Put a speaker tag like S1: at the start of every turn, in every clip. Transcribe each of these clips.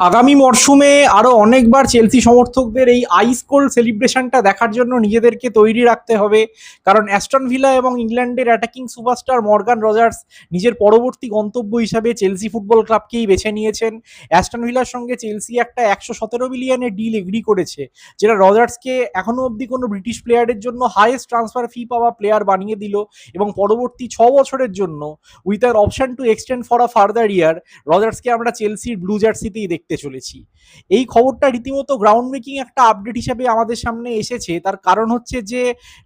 S1: আগামী মরশুমে আরো অনেকবার চেলসি সমর্থকদের এই আইস কোল্ড সেলিব্রেশনটা দেখার জন্য নিজেদেরকে তৈরি রাখতে হবে। কারণ অ্যাস্টন ভিলা এবং ইংল্যান্ডের অ্যাটাকিং সুপারস্টার মর্গান রজার্স নিজের পরবর্তী গন্তব্য হিসাবে চেলসি ফুটবল ক্লাবকেই বেছে নিয়েছেন। অ্যাস্টন ভিলার সঙ্গে চেলসি একটা 117 মিলিয়নের ডিল এগ্রি করেছে, যেটা রজার্সকে এখনো অবধি কোনো ব্রিটিশ প্লেয়ারের জন্য হাইয়েস্ট ট্রান্সফার ফি পাওয়া প্লেয়ার বানিয়ে দিল। এবং পরবর্তী 6 বছরের জন্য উইথ আর option to extend for a further year রজার্সকে আমরা চেলসির ব্লু জার্সিতেই দেখতে চলেছি। এই খবরটা রীতিমতো গ্রাউন্ড ব্রেকিং একটা আপডেট হিসেবে আমাদের সামনে এসেছে। তার কারণ হচ্ছে যে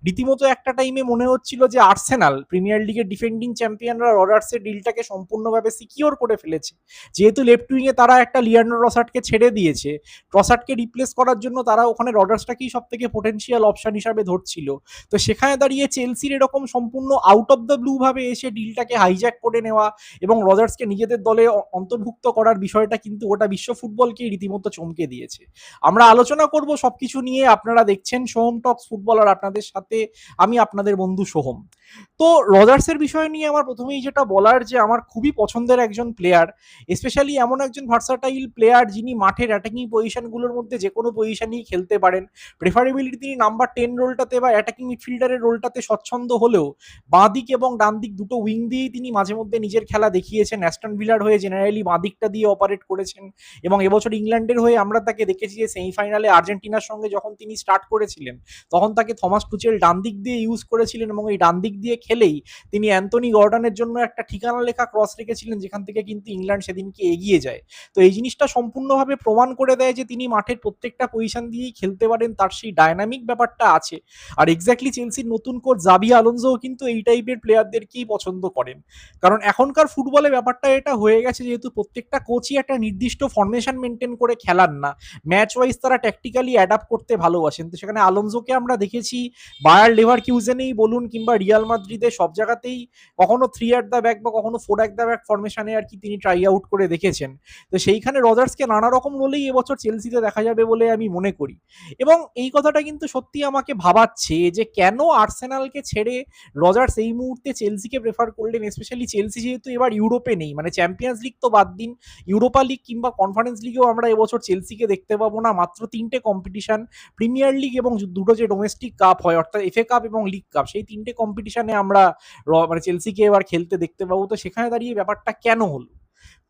S1: রীতিমতো একটা টাইমে মনে হচ্ছিল যে আর্সেনাল প্রিমিয়ার লিগের ডিফেন্ডিং চ্যাম্পিয়নরা রজার্সের ডিলটাকে সম্পূর্ণভাবে সিকিওর করে ফেলেছে। যেহেতু লেফট উইংয়ে তারা একটা লিয়ান্ডার ট্রসার্ডকে ছেড়ে দিয়েছে, ট্রসার্ডকে রিপ্লেস করার জন্য তারা ওখানে রজার্সটাকেই সব থেকে পোটেনশিয়াল অপশন হিসাবে ধরছিল। তো সেখানে দাঁড়িয়ে চেলসির এরকম সম্পূর্ণ আউট অফ দ্য ব্লু ভাবে এসে ডিলটাকে হাইজ্যাক করে নেওয়া এবং রজার্সকে নিজেদের দলে অন্তর্ভুক্ত করার বিষয়টা কিন্তু গোটা বিশ্ব ফুটবলকেই রীতিমতো চমকে দিয়েছে। আমরা আলোচনা করব সবকিছু নিয়ে। আপনারা দেখছেন সোহম টক্স ফুটবল, আর আপনাদের সাথে আমি আপনাদের বন্ধু সোহম। তো রজার্সের বিষয় নিয়ে আমার প্রথমেই যেটা বলার, যে আমার খুবই পছন্দের একজন প্লেয়ার, স্পেশালি এমন একজন ভার্সাটাইল প্লেয়ার যিনি মাঠের অ্যাটাকিং পজিশনগুলোর মধ্যে যে কোনো পজিশনেই খেলতে পারেন। প্রেফারেবিলিটি তিনি নাম্বার 10 রোলটাতে বা অ্যাটাকিং মিডফিল্ডারের রোলটাতে স্বচ্ছন্দ হলেও বাঁ দিক এবং ডান দিক দুটো উইং দিয়েই তিনি মাঝে মধ্যে নিজের খেলা দেখিয়েছেন। অ্যাস্টন ভিলার হয়ে জেনারেলি বাঁ দিকটা দিয়ে অপারেট করেছেন, এবং এবছর ইংল্যান্ডের হয়ে আমরা তাকে দেখেছি যে সেমিফাইনালে আর্জেন্টিনার সঙ্গে যখন তিনি স্টার্ট করেছিলেন তখন তাকে থমাস টুচেল ডান দিক দিয়ে ইউজ করেছিলেন, এবং এই ডান দিক দিয়ে খেলেই তিনি অ্যান্থনি গর্ডনের জন্য একটা ঠিকানা লেখা ক্রস রেখেছিলেন, যেখান থেকে কিন্তু ইংল্যান্ড সেদিনকে এগিয়ে যায়। তো এই জিনিসটা সম্পূর্ণভাবে প্রমাণ করে দেয় যে তিনি মাঠের প্রত্যেকটা পজিশন দিয়েই খেলতে পারেন, তার সেই ডায়নামিক ব্যাপারটা আছে। আর এক্স্যাক্টলি চেলসির নতুন কোচ জাবি আলোনসোও কিন্তু এই টাইপের প্লেয়ারদেরকেই পছন্দ করেন। কারণ এখনকার ফুটবলে ব্যাপারটা এটা হয়ে গেছে, যেহেতু প্রত্যেকটা কোচই একটা নির্দিষ্ট ফরমেশন মেনটেন করে খেলান না, ম্যাচ ওয়াইজ তারা ট্যাকটিক্যালি অ্যাডাপ্ট করতে ভালোবাসেন। তো সেখানে আলোনসোকে আমরা দেখেছি বায়ার লেভারকুজেনেই বলুন কিংবা রিয়াল মাদ্রিদে সব জায়গাতেই কখনো 3 অ্যাট দ্য ব্যাক বা কখনো 4 অ্যাট দ্য ব্যাক ফরমেশনে আর কি তিনি ট্রাই আউট করে দেখেছেন। তো সেইখানে রজার্সকে নানা রকম রোলেই এবছর চেলসিতে দেখা যাবে বলে আমি মনে করি। এবং এই কথাটা কিন্তু সত্যি আমাকে ভাবাচ্ছে যে কেন আর্সেনালকে ছেড়ে রজার্স এই মুহূর্তে চেলসিকে প্রেফার করলেন। স্পেশালি চেলসি যেহেতু এবার ইউরোপে নেই, মানে চ্যাম্পিয়ন্স লিগ তো বাদ দিন, ইউরোপা লিগ কিংবা কনফারেন্স লিগেও আমরা এবছর চেলসিকে দেখতে পাবো না। মাত্র 3টে কম্পিটিশন, প্রিমিয়ার লিগ এবং দুটো যে ডোমেস্টিক কাপ হয় অর্থাৎ এফএ কাপ এবং লিগ কাপ, সেই 3টে কম্পিটিশনে আমরা মানে চেলসিকে এবার খেলতে দেখতে পাবো। তো সেখানে দাঁড়িয়ে ব্যাপারটা কেন হলো?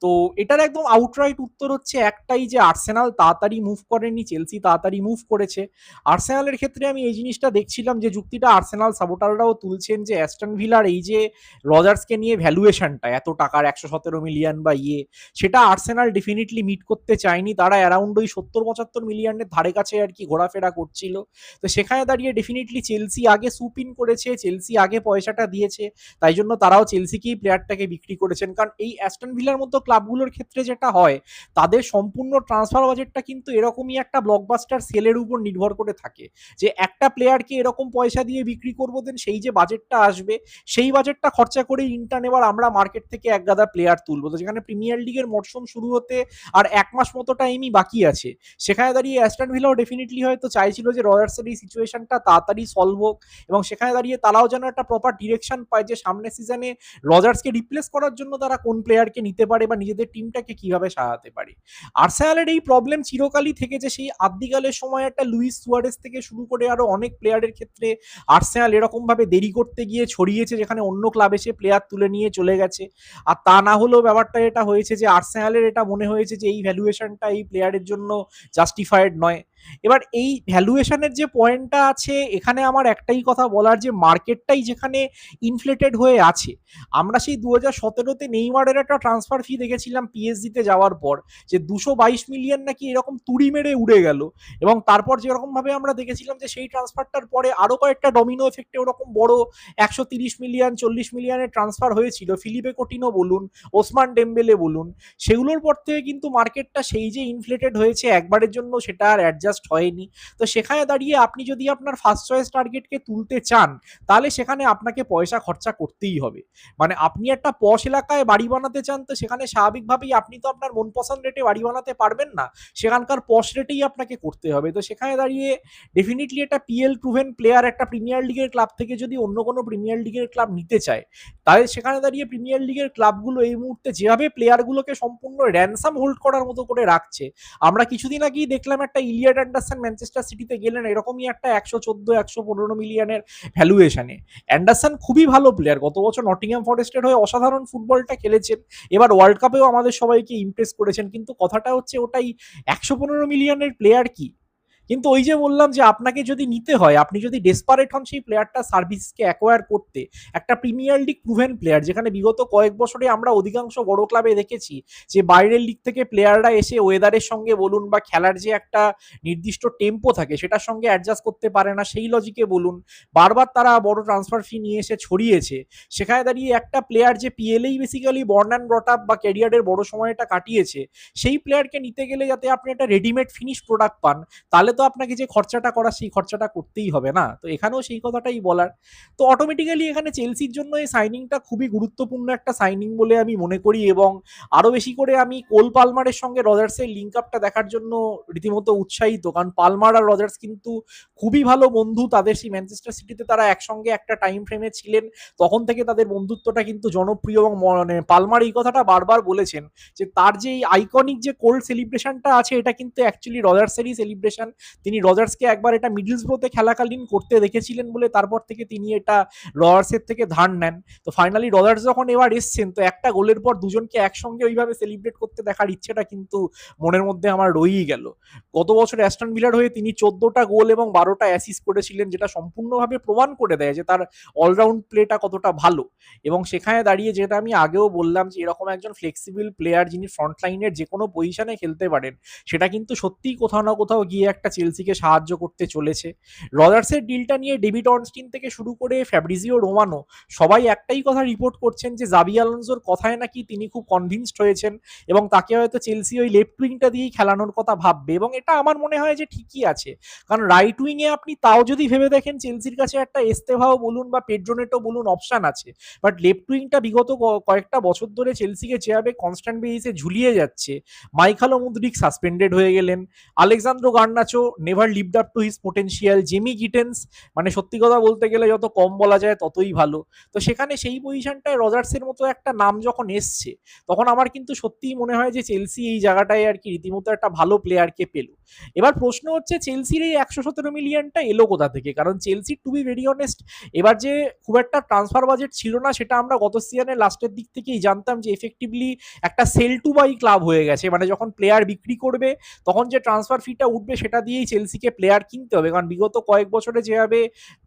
S1: তো এটার একদম আউটরাইট উত্তর হচ্ছে একটাই, যে আর্সেনাল তাড়াতাড়ি মুভ করেনি, চেলসি তাড়াতাড়ি মুভ করেছে। আর্সেনালের ক্ষেত্রে আমি এই জিনিসটা দেখছিলাম, যে যুক্তিটা আর্সেনাল সাপোর্টাররাও তুলছেন, যে অ্যাস্টন ভিলার এই যে রজার্সকে নিয়ে ভ্যালুয়েশনটা এত টাকার 117 মিলিয়ন বা সেটা আর্সেনাল ডেফিনেটলি মিট করতে চায়নি। তারা অ্যারাউন্ড ওই 70-75 মিলিয়নের ধারে কাছে আর কি ঘোরাফেরা করছিল। তো সেখানে দাঁড়িয়ে ডেফিনেটলি চেলসি আগে সুপিন করেছে, চেলসি আগে পয়সাটা দিয়েছে, তাই জন্য তারাও চেলসিকেই প্লেয়ারটাকে বিক্রি করেছেন। কারণ এই অ্যাস্টন ভিলার মতো ক্লাবগুলোর ক্ষেত্রে যেটা হয়, তাদের সম্পূর্ণ ট্রান্সফার বাজেটটা কিন্তু এরকমই একটা ব্লকবাস্টার সেলের উপর নির্ভর করে থাকে, যে একটা প্লেয়ারকে এরকম পয়সা দিয়ে বিক্রি করবো, দেন সেই যে বাজেটটা আসবে সেই বাজেটটা খরচা করে ইন্টার্ন এবার আমরা মার্কেট থেকে এক গাদা প্লেয়ার তুলবো। তো যেখানে প্রিমিয়ার লিগের মরশুম শুরু হতে আর 1 মাস মতো টাইমই বাকি আছে, সেখানে দাঁড়িয়ে অ্যাস্টন ভিলাও ডেফিনেটলি হয়তো চাইছিল যে রজার্সের এই সিচুয়েশনটা তাড়াতাড়ি সলভ হোক, এবং সেখানে দাঁড়িয়ে তারাও যেন একটা প্রপার ডিরেকশন পায় যে সামনের সিজনে রজার্সকে রিপ্লেস করার জন্য তারা কোন প্লেয়ারকে নিতে পারে বা নিজেদের টিমটাকে কিভাবে সাজাতে পারে। আর্সেনালের এই প্রবলেম চিরকালই থেকে, যে সেই আদ্যিকালের সময় একটা লুইস সুয়ারেস থেকে শুরু করে আরো অনেক প্লেয়ারের ক্ষেত্রে আর্সেনাল এরকম ভাবে দেরি করতে গিয়ে ছড়িয়েছে, যেখানে অন্য ক্লাব এসে প্লেয়ার তুলে নিয়ে চলে গেছে। আর তা না হলেও ব্যাপারটা এটা হয়েছে যে আর্সেনালের এটা মনে হয়েছে যে এই ভ্যালুয়েশনটা এই প্লেয়ারের জন্য জাস্টিফাইড নয়। এবার এই ভ্যালুয়েশনের যে পয়েন্টটা আছে, এখানে আমার একটাই কথা বলার, যে মার্কেটটাই যেখানে ইনফ্লেটেড হয়ে আছে। আমরা সেই 2017-তে নেইমারের একটা ট্রান্সফার ফি দেখেছিলাম পিএসজিতে যাওয়ার পর, যে 222 মিলিয়ন নাকি এরকম তুড়ি মেরে উড়ে গেল, এবং তারপর যেরকম ভাবে আমরা দেখেছিলাম যে সেই ট্রান্সফারটার পরে আরো কয়েকটা ডমিনো এফেক্টে ওরকম বড় 130 মিলিয়ন 40 মিলিয়নের ট্রান্সফার হয়েছিল, ফিলিপে কোটিনো বলুন, ওসমান ডেম্বেলে বলুন। সেগুলোর পর থেকে কিন্তু মার্কেটটা সেই যে ইনফ্লেটেড হয়েছে, একবারের জন্য সেটা আর অ্যাডজাস্ট অ্যাডজাস্ট হয়নি। তো সেখানে দাঁড়িয়ে আপনি যদি আপনার ফার্স্ট চয়েস টার্গেটকে তুলতে চান, তাহলে সেখানে আপনাকে পয়সা খরচা করতেই হবে। মানে আপনি একটা পশ এলাকায় বাড়ি বানাতে চান, তো সেখানে স্বাভাবিকভাবেই আপনি তো আপনার মন পছন্দ রেটে বাড়ি বানাতে পারবেন না, সেখানকার পশ রেটেই আপনাকে করতে হবে। তো সেখানে দাঁড়িয়ে ডেফিনেটলি একটা পিএল প্রুভেন প্লেয়ার একটা প্রিমিয়ার লিগের ক্লাব থেকে যদি অন্য কোনো প্রিমিয়ার লিগের ক্লাব নিতে চায়, তাহলে সেখানে দাঁড়িয়ে প্রিমিয়ার লিগের ক্লাবগুলো এই মুহূর্তে যেভাবে প্লেয়ারগুলোকে সম্পূর্ণ র্যানসাম হোল্ড করার মতো করে রাখছে, আমরা কিছুদিন আগেই দেখলাম একটা ইলিয়াড অ্যান্ডারসন ম্যানচেস্টার সিটিতে গেলেন এরকমই একটা 114-115 মিলিয়নের ভ্যালুয়েশনে। অ্যান্ডারসন খুবই ভালো প্লেয়ার, গত বছর নটিংহ্যাম ফরেস্টের হয়ে অসাধারণ ফুটবলটা খেলেছেন, এবার ওয়ার্ল্ড কাপেও আমাদের সবাইকে ইমপ্রেস করেছেন, কিন্তু কথাটা হচ্ছে ওটাই 115 মিলিয়নের প্লেয়ার কি? কিন্তু ওই যে বললাম যে আপনাকে যদি নিতে হয়, আপনি যদি ডেসপারেট হন সেই প্লেয়ারটা সার্ভিসকে অ্যাকোয়ার করতে, একটা প্রিমিয়ার লিগ প্রুভেন প্লেয়ার, যেখানে বিগত কয়েক বছরে আমরা অধিকাংশ বড় ক্লাবে দেখেছি যে বাইরের লিগ থেকে প্লেয়াররা এসে ওয়েদারের সঙ্গে বলুন বা খেলার যে একটা নির্দিষ্ট টেম্পো থাকে সেটার সঙ্গে অ্যাডজাস্ট করতে পারে না, সেই লজিকে বলুন বারবার তারা বড় ট্রান্সফার ফি নিয়ে এসে ছড়িয়েছে। সেখানে দাঁড়িয়ে একটা প্লেয়ার যে পিএলএই basically born and brought up বা ক্যারিয়ারের বড় সময়টা কাটিয়েছে, সেই প্লেয়ারকে নিতে গেলে যাতে আপনি একটা রেডিমেড ফিনিশ প্রোডাক্ট পান, তাহলে তো আপনাকে যে খরচাটা করা সেই খরচাটা করতেই হবে না? তো এখানেও সেই কথাটাই বলার। তো অটোমেটিক্যালি এখানে চেলসির জন্য এই সাইনিংটা খুবই গুরুত্বপূর্ণ একটা সাইনিং বলে আমি মনে করি, এবং আরো বেশি করে আমি কোল পালমারের সঙ্গে রজার্সের লিঙ্ক আপটা দেখার জন্য রীতিমতো উৎসাহিত, কারণ পালমার আর রজার্স কিন্তু খুবই ভালো বন্ধু। তাদের সেই ম্যানচেস্টার সিটিতে তারা একসঙ্গে একটা টাইম ফ্রেমে ছিলেন, তখন থেকে তাদের বন্ধুত্বটা কিন্তু জনপ্রিয়, এবং মানে পালমার এই কথাটা বারবার বলেছেন যে তার যে আইকনিক যে কোল্ড সেলিব্রেশনটা আছে এটা কিন্তু অ্যাকচুয়ালি রজার্সেরই সেলিব্রেশন। তিনি রজার্সকে একবার এটা মিডলসব্রোতে খেলাকালীন করতে দেখেছিলেন বলে তারপর থেকে তিনি এটা রজার্সের থেকে ধার নেন। তো ফাইনালি রজার্স যখন এবার এসছেন, তো একটা গোলের পর দুজনকে একসঙ্গে ওইভাবে সেলিব্রেট করতে দেখার ইচ্ছেটা কিন্তু মনের মধ্যে আমার রয়েই গেল। গত বছর অ্যাস্টন ভিলার হয়ে তিনি 14টা গোল এবং 12টা অ্যাসিস্ট করেছিলেন, যেটা সম্পূর্ণভাবে প্রমাণ করে দেয় যে তার অলরাউন্ড প্লেটা কতটা ভালো। এবং সেখানে দাঁড়িয়ে যেটা আমি আগেও বললাম যে এরকম একজন ফ্লেক্সিবল প্লেয়ার যিনি ফ্রন্ট লাইনের যে কোনো পজিশনে খেলতে পারেন, সেটা কিন্তু সত্যিই কোথাও না কোথাও গিয়ে একটা চেলসিকে সাহায্য করতে চলেছে। রজার্সের ডিলটা নিয়ে ডেভিড অর্নস্টিন থেকে শুরু করে ফ্যাব্রিজিও রোমানো সবাই একটাই কথা রিপোর্ট করছেন যে জাবি আলোনসোর কথায় নাকি তিনি খুব কনভিন্সড হয়েছেন, এবং তাকে হয়তো চেলসি ওই লেফট উইংটা দিয়েই খেলানোর কথা ভাববে। এবং এটা আমার মনে হয় যে ঠিকই আছে, কারণ রাইট উইংয়ে আপনি তাও যদি ভেবে দেখেন চেলসির কাছে একটা এস্তেভাও বলুন বা পেড্রোনেটো বলুন অপশন আছে, বাট লেফট উইংটা বিগত কয়েকটা বছর ধরে চেলসিকে যেভাবে কনস্ট্যান্ট বেসিসে ঝুলিয়ে যাচ্ছে, মাইখালো মুদ্রিক সাসপেন্ডেড হয়ে গেলেন, Alejandro Garnacho never lived up to his potential, Jamie Gittens মানে সত্যি কথা বলতে গেলে যত কম বলা যায় ততই ভালো। তো সেখানে সেই পজিশনটায় রজার্সের মতো একটা নাম যখন এসছে, তখন আমার কিন্তু সত্যিই মনে হয় যে চেলসি এই জায়গাটায় আর কি রীতিমতো একটা ভালো প্লেয়ারকে পেল। এবার প্রশ্ন হচ্ছে চেলসির এই 117 মিলিয়নটা এলো কোথা থেকে? কারণ Chelsea to be very honest এবার যে খুব একটা ট্রান্সফার বাজেট ছিল না, সেটা আমরা গত সিজনের লাস্টের দিক থেকেই জানতাম যে এফেক্টিভলি একটা সেল টু বাই ক্লাব হয়ে গেছে। মানে যখন প্লেয়ার বিক্রি করবে তখন যে ট্রান্সফার ফিটা উঠবে সেটা দিয়েই চেলসিকে প্লেয়ার কিনতে হবে, কারণ বিগত কয়েক বছরে যেভাবে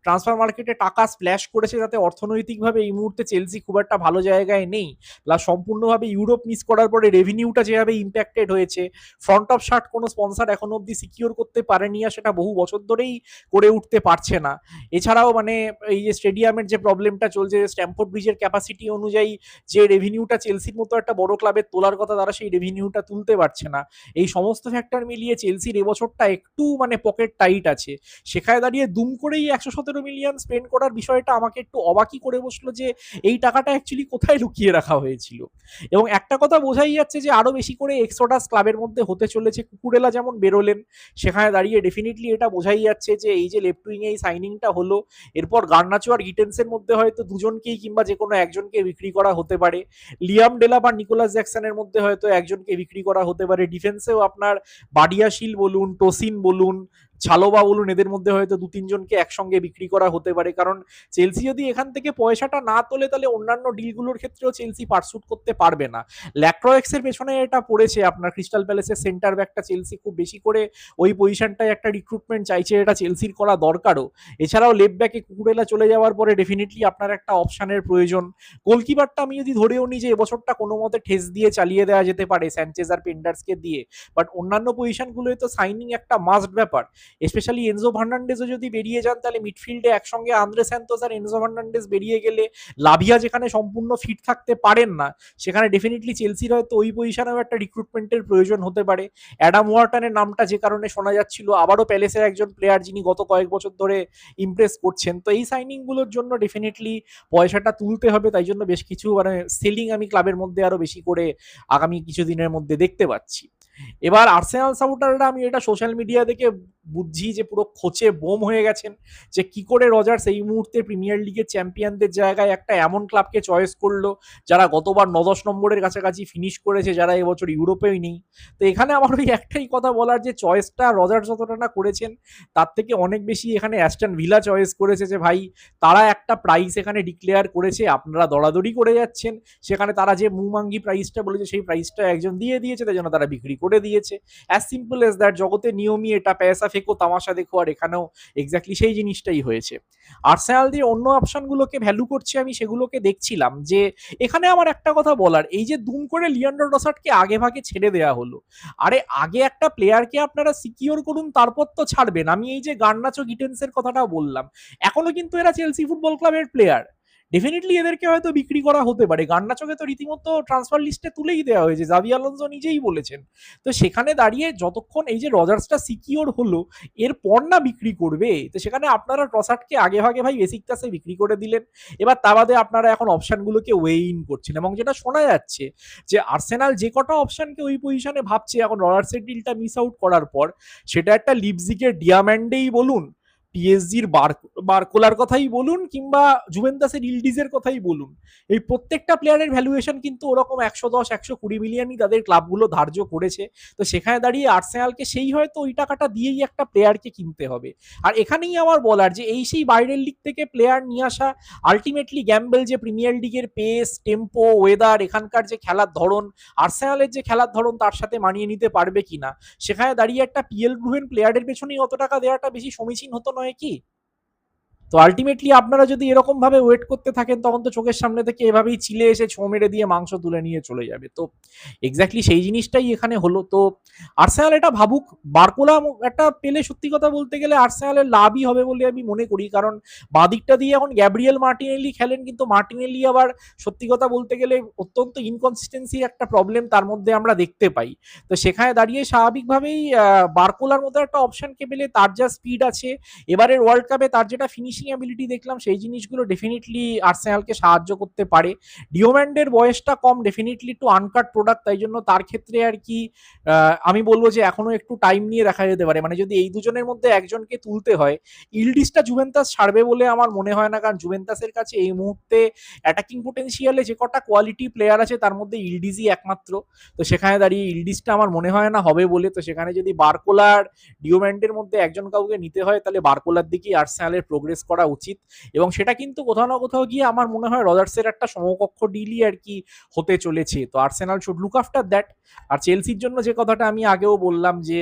S1: ট্রান্সফার মার্কেটে টাকা স্প্ল্যাশ করেছে, যাতে অর্থনৈতিকভাবে এই মুহূর্তে চেলসি খুব একটা ভালো জায়গায় নেই, প্লাস সম্পূর্ণভাবে ইউরোপ মিস করার পরে রেভিনিউটা যেভাবে ইম্প্যাক্টেড হয়েছে, ফ্রন্ট অফ শার্ট কোনো স্পন্সর এখনো অব্দি সিকিউর করতে পারেনি, আর সেটা বহু বছর ধরেই করে উঠতে পারছে না। এছাড়াও মানে এই যে স্টেডিয়ামের যে প্রবলেমটা চলছে, স্ট্যামফোর্ড ব্রিজের ক্যাপাসিটি অনুযায়ী যে রেভিনিউটা চেলসির মতো একটা বড় ক্লাবের তোলার কথা, তারা সেই রেভিনিউটা তুলতে পারছে না। এই সমস্ত ফ্যাক্টর মিলিয়ে চেলসির এবছরটা একটু মানে পকেট টাইট আছে। সেখানে দাঁড়িয়ে দুম করেই 117 মিলিয়ন স্পেন্ড করার বিষয়টা আমাকে একটু অবাকই করে বসলো যে এই টাকাটা অ্যাকচুয়ালি কোথায় লুকিয়ে রাখা হয়েছিল। এবং একটা কথা বোঝাই যাচ্ছে যে আরো বেশি করে এক্সোডাস ক্লাবের মধ্যে হতে চলেছে। কুকুরেলা যেমন বেরোলেন, সেখানে দাঁড়িয়ে ডেফিনেটলি এটা বোঝাই যাচ্ছে যে এই যে লেফট উইং এই সাইনিংটা হলো, এরপর গার্নাচো আর গিটেন্সের মধ্যে হয়তো দুজনকেই কিংবা যে কোনো একজনকে বিক্রি করা হতে পারে। লিয়াম ডেলাপ আর নিকোলাস জ্যাকসনের মধ্যে হয়তো একজনকে বিক্রি করা হতে পারে। ডিফেন্সেও আপনার বাডিয়াশিল বলুন, টোসিন বলুন, ছালোবা বলুন, এদের মধ্যে হয়তো 2-3 জনকে একসঙ্গে বিক্রি করা হতে পারে। কারণ চেলসি যদি এখান থেকে পয়সাটা না তোলে, তাহলে অন্যান্য ডিলগুলোর ক্ষেত্রেও চেলসি পারসুট করতে পারবে না। ল্যাক্রোয়েক্সের পেছনে এটা পড়েছে আপনার ক্রিস্টাল প্যালেসের সেন্টার ব্যাকটা চেলসি খুব বেশি করে ওই পজিশনটায় একটা রিক্রুটমেন্ট চাইছে, এটা চেলসির করা দরকারও। এছাড়াও লেফট ব্যাকে কুকুরেলা চলে যাওয়ার পরে ডেফিনেটলি আপনার একটা অপশনের প্রয়োজন। গোলকিপারটা আমি যদি ধরেও নিই যে এবছরটা কোনো মতে ঠেস দিয়ে চালিয়ে দেওয়া যেতে পারে স্যানচেজ আর পেন্ডার্সকে দিয়ে, বাট অন্যান্য পজিশনগুলোয় তো সাইনিং একটা মাস্ট ব্যাপার। স্পেশালি এনজো ফার্নান্ডেজও যদি বেরিয়ে যান, তাহলে মিডফিল্ডে একসঙ্গে আন্দ্রে স্যান্টোস আর এনজো ফার্নান্ডেজ বেরিয়ে গেলে লাভিয়া যেখানে সম্পূর্ণ ফিট থাকতে পারেন না, সেখানে ডেফিনেটলি চেলসির হয়তো ওই পজিশনেও একটা রিক্রুটমেন্টের প্রয়োজন হতে পারে। অ্যাডাম ওয়ার্টনের নামটা যে কারণে শোনা যাচ্ছিল, আবারও প্যালেসের একজন প্লেয়ার যিনি গত কয়েক বছর ধরে ইমপ্রেস করছেন, তো এই সাইনিংগুলোর জন্য ডেফিনেটলি পয়সাটা তুলতে হবে। তাই জন্য বেশ কিছু মানে সেলিং আমি ক্লাবের মধ্যে আরো বেশি করে আগামী কিছুদিনের মধ্যে দেখতে পাচ্ছি। এবার আর্সেনাল সাপোর্টাররা, আমি এটা সোশ্যাল মিডিয়া দেখে বুঝছি যে পুরো খোঁচে বোম হয়ে গেছেন যে কি করে রজার্স এই মুহূর্তে প্রিমিয়ার লিগের চ্যাম্পিয়নদের জায়গায় একটা এমন ক্লাবকে চয়েস করলো যারা গতবার 9-10 নম্বরের কাছাকাছি ফিনিশ করেছে, যারা এবছর ইউরোপেই নেই। তো এখানে আমার ওই একটাই কথা বলার, যে চয়েসটা রজার্স যতটা না করেছেন তার থেকে অনেক বেশি এখানে অ্যাস্টন ভিলা চয়েস করেছে, যে ভাই তারা একটা প্রাইস এখানে ডিক্লেয়ার করেছে, আপনারা দরাদরি করে যাচ্ছেন। সেখানে তারা যে মুমাঙ্গি প্রাইসটা বলেছে সেই প্রাইসটা একজন দিয়ে দিয়েছে, তাই জন্য তারা বিক্রি করে দিয়েছে। As simple as that. জগতে নিয়মই এটা, পয়সা ফেকো তামাশা দেখো, আর এখানেও এক্স্যাক্টলি সেই জিনিসটাই হয়েছে। আর্সেনাল দিয়ে অন্য অপশনগুলোকে ভ্যালু করছে, আমি সেগুলোকে দেখছিলাম। যে এখানে আমার একটা কথা বলার, এই যে দুম করে লিয়ান্ডার ট্রসার্ডকে আগে ভাগে ছেড়ে দেওয়া হলো, আরে আগে একটা প্লেয়ারকে আপনারা সিকিওর করুন, তারপর তো ছাড়বেন। আমি এই যে গার্নাচো গিটেন্সের কথাটা বললাম, এখনো কিন্তু এরা চেলসি ফুটবল ক্লাবের প্লেয়ার। ডেফিনেটলি এদেরকে হয়তো বিক্রি করা হতে পারে। গার্নাচোকে তো রীতিমতো ট্রান্সফার লিস্টে তুলেই দেওয়া হয়েছে, জাভি আলোনসো নিজেই বলেছেন। তো সেখানে দাঁড়িয়ে যতক্ষণ এই যে রজার্সটা সিকিওর হলো, এরপর না বিক্রি করবে, তো সেখানে আপনারা ট্রসার্ডকে আগে ভাগে ভাই বেসিকটাসে বিক্রি করে দিলেন। এবার তা বাদে আপনারা এখন অপশনগুলোকে ওয়ে ইন করছেন, এবং যেটা শোনা যাচ্ছে যে আর্সেনাল যে কটা অপশনকে ওই পজিশনে ভাবছে এখন রজার্সের ডিলটা মিস আউট করার পর, সেটা একটা লিপজিগের ডিয়াম্যান্ডেই বলুন, পিএসজির বারকোলার কথাই বলুন, কিংবা জুভেন্টাসের ইলডিজের কথাই বলুন, এই প্রত্যেকটা প্লেয়ারের ভ্যালুয়েশন কিন্তু ওরকম 110-120 মিলিয়নই তাদের ক্লাবগুলো ধার্য করেছে। তো সেখানে দাঁড়িয়ে আর্সেনালকে সেই হয়তো ওই টাকাটা দিয়েই একটা প্লেয়ারকে কিনতে হবে। আর এখানেই আমার বলার, যে এই সেই বাইরের লিগ থেকে প্লেয়ার নিয়ে আসা আলটিমেটলি গ্যাম্বল, যে প্রিমিয়ার লিগের পেস, টেম্পো, ওয়েদার, এখানকার যে খেলার ধরন, আর্সেনালের যে খেলার ধরন তার সাথে মানিয়ে নিতে পারবে কিনা, সেখানে দাঁড়িয়ে একটা পিএল প্রুভেন প্লেয়ারের পেছনেই অত টাকা দেওয়াটা বেশি সমীচীন হতো নয় কি? তো আলটিমেটলি আপনারা যদি এরকম ভাবে ওয়েট করতে থাকেন, তখন তো চোখের সামনে থেকে এভাবেই চিলে এসে ছো মেরে দিয়ে মাংস তুলে নিয়ে চলে যাবে। তো এক্স্যাক্টলি সেই জিনিসটাই এখানে হলো। তো আর্সেনাল এটা ভাবুক, বারকোলা একটা পেলে সত্যি কথা বলতে গেলে আর্সেনালের লাভই হবে বলে আমি মনে করি। কারণ বাদিকটা দিয়ে এখন গ্যাব্রিয়েল মার্টিনেলি খেলেন, কিন্তু মার্টিনেলি আবার সত্যি কথা বলতে গেলে অত্যন্ত ইনকনসিস্টেন্সির একটা প্রবলেম তার মধ্যে আমরা দেখতে পাই। তো সেখানে দাঁড়িয়ে স্বাভাবিকভাবেই বারকোলার মতো একটা অপশনকে পেলে, তার যা স্পিড আছে, এবারের ওয়ার্ল্ড কাপে তার যেটা ফিনিশিং অ্যাবিলিটি দেখলাম, সেই জিনিসগুলো ডেফিনেটলি আর্সেনালকে সাহায্য করতে পারে। ডিওম্যান্ডের বয়সটা কম, ডেফিনেটলি একটু আনকাট প্রোডাক্ট, তাই জন্য তার ক্ষেত্রে আর কি আমি বলবো যে এখনো একটু টাইম নিয়ে দেখা যেতে পারে। মানে যদি এই দুজনের মধ্যে একজনকে তুলতে হয়, ইলডিসটা জুভেন্টাস ছাড়বে বলে আমার মনে হয় না, কারণ জুভেন্টাসের কাছে এই মুহূর্তে অ্যাটাকিং পোটেনশিয়ালে যে কটা কোয়ালিটি প্লেয়ার আছে তার মধ্যে ইলডিসই একমাত্র। তো সেখানে দাঁড়িয়ে ইলডিসটা আমার মনে হয় না হবে বলে। তো সেখানে যদি বারকোলার ডিওম্যান্ডের মধ্যে একজন কাউকে নিতে হয়, তাহলে বারকোলার দিকেই আর্সেনালের প্রোগ্রেস করা উচিত। এবং সেটা কিন্তু কোথাও না কোথাও গিয়ে আমার মনে হয় রজার্সের একটা সমকক্ষ ডিলই আর কি হতে চলেছে। তো Arsenal should look after that. আর চেলসির জন্য যে কথাটা আমি আগেও বললাম, যে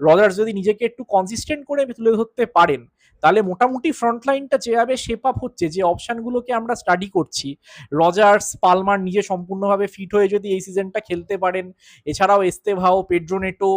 S1: রজার্স যদি নিজেকে একটু কনসিস্টেন্ট করে তুলে ধরতে পারেন, তাহলে মোটামুটি ফ্রন্ট লাইনটা যেভাবে শেপ আপ হচ্ছে, যে অপশনগুলোকে আমরা স্টাডি করছি, রজার্স, পালমার নিজে সম্পূর্ণভাবে ফিট হয়ে যদি এই সিজনটা খেলতে পারেন, এছাড়াও এস্তেভাও, পেড্রো নেটো,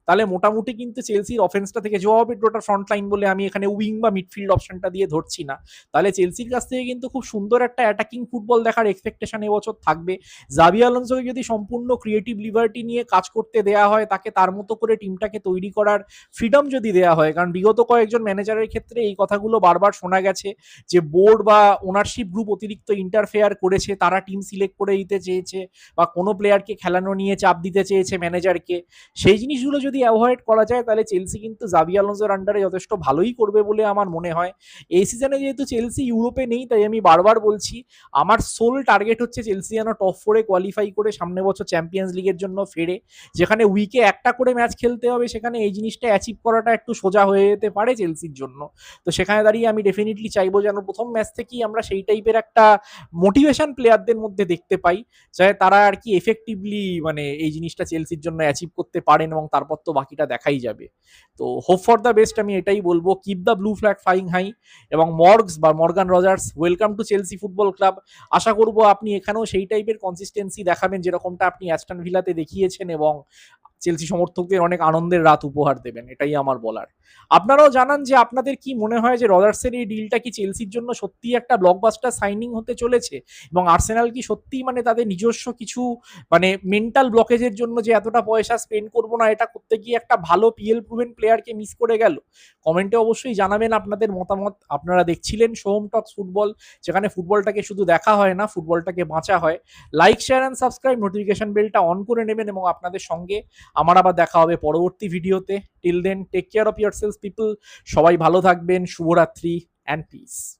S1: তাহলে মোটামুটি কিন্তু চেলসির অফেন্সটা থেকে, জোয়াও পেড্রোটা ফ্রন্ট লাইন বলে আমি এখানে উইং বা মিডফিল্ড অপশনটা দিয়ে ধরছি না, তাহলে চেলসির কাছ থেকে কিন্তু খুব সুন্দর একটা অ্যাটাকিং ফুটবল দেখার এক্সপেকটেশন এবছর থাকবে। জাভি আলোনসোকে যদি সম্পূর্ণ ক্রিয়েটিভ লিবার্টি নিয়ে কাজ করতে দেওয়া হয়, তাকে তার মতো করে টিমটাকে তৈরি করার ফ্রিডম যদি দেওয়া হয়, কারণ বিগত কয়েকজন ম্যানেজারের ক্ষেত্রে এই কথাগুলো বারবার শোনা গেছে যে বোর্ড বা ওনারশিপ গ্রুপ অতিরিক্ত ইন্টারফেয়ার করেছে, তারা টিম সিলেক্ট করে দিতে চেয়েছে, বা কোনো প্লেয়ারকে খেলানো নিয়ে চাপ দিতে চেয়েছে ম্যানেজারকে। সেই জিনিসগুলো যদি অ্যাভয়েড করা যায়, তাহলে চেলসি কিন্তু জাভি আলোনসোর আন্ডারে যথেষ্ট ভালোই করবে বলে আমার মনে হয়। এই সিজনে যেহেতু চেলসি ইউরোপে নেই, তাই আমি বারবার বলছি, আমার সোল টার্গেট হচ্ছে চেলসি যেন টপ 4-এ কোয়ালিফাই করে সামনে বছর চ্যাম্পিয়ন্স লিগের জন্য ফেরে। যেখানে উইকে একটা করে ম্যাচ খেলতে হবে, সেখানে এই জিনিসটা অ্যাচিভ করাটা একটু সোজা হয়ে যেতে পারে চেলসির জন্য। তো সেখানে দাঁড়িয়ে আমি ডেফিনেটলি চাইবো যেন প্রথম ম্যাচ থেকেই আমরা সেই টাইপের একটা মোটিভেশন প্লেয়ারদের মধ্যে দেখতে পাই, যাতে তারা আর কি এফেক্টিভলি মানে এই জিনিসটা চেলসির জন্য অ্যাচিভ করতে পারেন, এবং তারপর তো বাকিটা দেখাই যাবে। তো হোপ ফর দ্য বেস্ট, আমি এটাই বলবো। Keep the blue flag flying high. এবং Morgan Rogers, welcome to Chelsea football club. আশা করবো আপনি এখানেও সেই টাইপের কনসিস্টেন্সি দেখাবেন, যেরকমটা আপনি অ্যাস্টন ভিলাতে দেখিয়েছেন, এবং চেলসি সমর্থকদের অনেক আনন্দের রাত উপহার দেবেন, এটাই আমার বলার। আপনারাও জানান যে আপনাদের কি মনে হয় যে রজার্সের এই ডিলটা কি চেলসির জন্য সত্যিই একটা ব্লকবাস্টার সাইনিং হতে চলেছে, এবং আর্সেনাল কি সত্যিই মানে তাদের নিজস্ব কিছু মানে মেন্টাল ব্লকেজের জন্য যে এতটা পয়সা স্পেন্ড করবো না এটা করতে গিয়ে একটা ভালো পিএল প্রুভেন প্লেয়ারকে মিস করে গেল? কমেন্টে অবশ্যই জানাবেন আপনাদের মতামত। আপনারা দেখছিলেন সোহম টক্স ফুটবল, যেখানে ফুটবলটাকে শুধু দেখা হয় না, ফুটবলটাকে বাঁচা হয়। Like, share and subscribe, notification বেলটা অন করে নেবেন, এবং আপনাদের সঙ্গে আমার আবার দেখা হবে পরবর্তী ভিডিওতে। Till then, take care of yourselves people. সবাই ভালো থাকবেন। শুভরাত্রি অ্যান্ড পিস।